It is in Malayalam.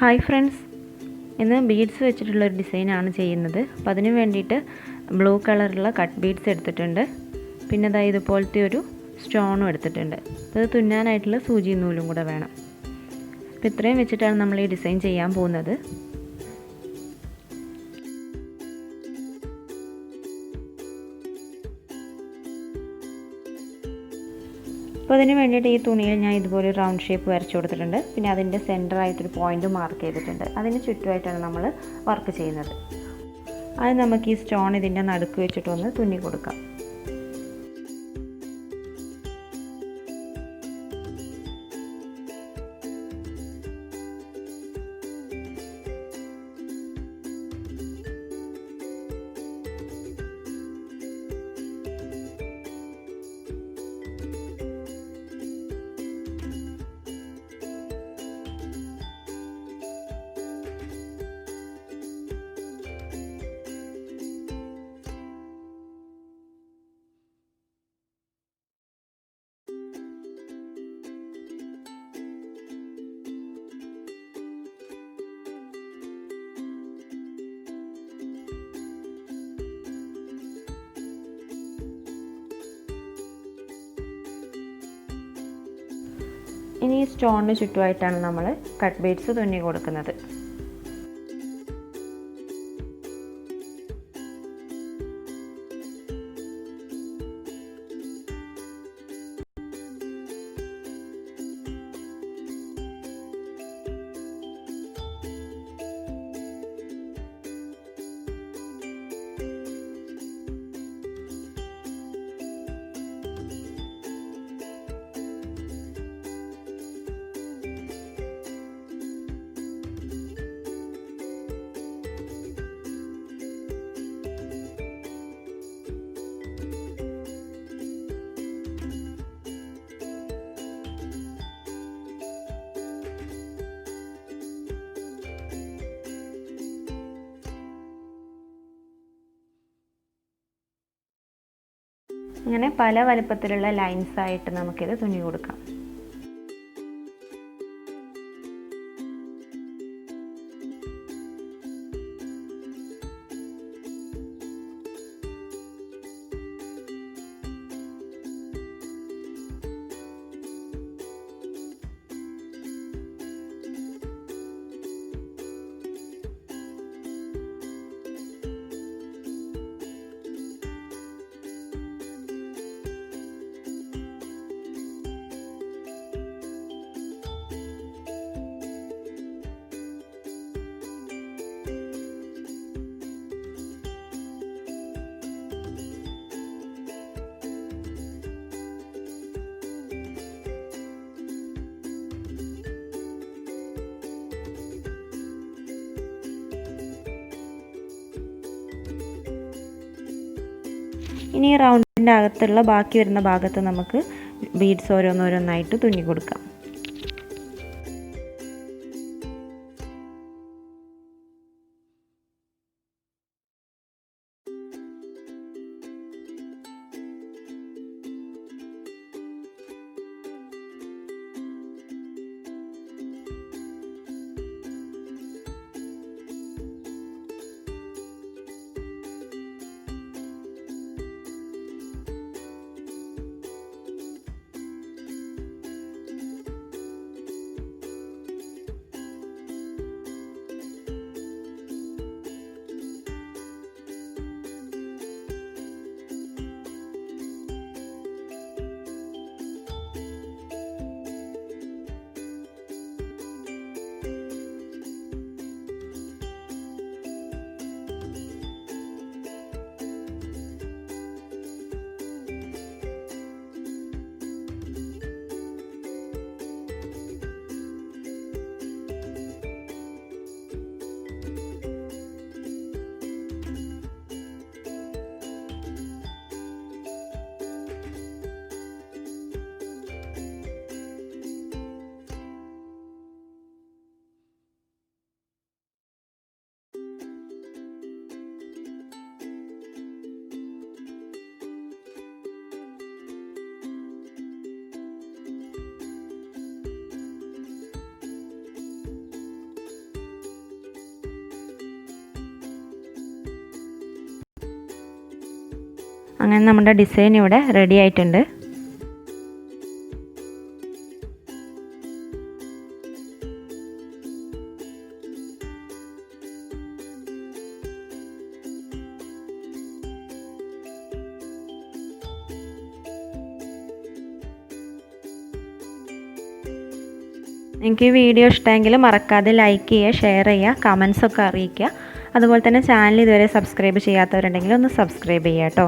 ഹായ് ഫ്രണ്ട്സ്, ഇന്ന് ബീഡ്സ് വെച്ചിട്ടുള്ളൊരു ഡിസൈനാണ് ചെയ്യുന്നത്. അപ്പോൾ അതിന് വേണ്ടിയിട്ട് ബ്ലൂ കളറുള്ള കട്ട് ബീഡ്സ് എടുത്തിട്ടുണ്ട്. പിന്നെ അതായത് ഇതുപോലത്തെ ഒരു സ്റ്റോണും എടുത്തിട്ടുണ്ട്. അപ്പോൾ ഇത് തുന്നാനായിട്ടുള്ള സൂചി നൂലും കൂടെ വേണം. അപ്പോൾ ഇത്രയും വെച്ചിട്ടാണ് നമ്മൾ ഈ ഡിസൈൻ ചെയ്യാൻ പോകുന്നത്. അപ്പോൾ അതിന് വേണ്ടിയിട്ട് ഈ തുണിയിൽ ഞാൻ ഇതുപോലെ റൗണ്ട് ഷേപ്പ് വരച്ചു കൊടുത്തിട്ടുണ്ട്. പിന്നെ അതിൻ്റെ സെൻറ്ററായിട്ടൊരു പോയിൻ്റ് മാർക്ക് ചെയ്തിട്ടുണ്ട്. അതിന് ചുറ്റുമായിട്ടാണ് നമ്മൾ വർക്ക് ചെയ്യുന്നത്. അത് നമുക്ക് ഈ സ്റ്റോൺ ഇതിൻ്റെ നടുക്ക് വെച്ചിട്ടൊന്ന് തുന്നി കൊടുക്കാം. ഇനി ഈ സ്റ്റോണിന് ചുറ്റുമായിട്ടാണ് നമ്മൾ കട്ട് ബീഡ്സ് തുന്നി കൊടുക്കുന്നത്. ഇങ്ങനെ പല വലുപ്പത്തിലുള്ള ലൈൻസ് ആയിട്ട് നമുക്കിത് തുന്നി കൊടുക്കാം. ഇനി ഈ റൗണ്ടിൻ്റെ അകത്തുള്ള ബാക്കി വരുന്ന ഭാഗത്ത് നമുക്ക് ബീഡ്സ് ഓരോന്നോരോന്നായിട്ട് തുന്നി കൊടുക്കാം. അങ്ങനെ നമ്മുടെ ഡിസൈൻ ഇവിടെ റെഡി ആയിട്ടുണ്ട്. നിങ്ങൾക്ക് ഈ വീഡിയോ ഇഷ്ടമെങ്കിൽ മറക്കാതെ ലൈക്ക് ചെയ്യുക, ഷെയർ ചെയ്യുക, കമൻസൊക്കെ അറിയിക്കുക. അതുപോലെ തന്നെ ചാനൽ ഇതുവരെ സബ്സ്ക്രൈബ് ചെയ്യാത്തവരുണ്ടെങ്കിൽ ഒന്ന് സബ്സ്ക്രൈബ് ചെയ്യുക കേട്ടോ.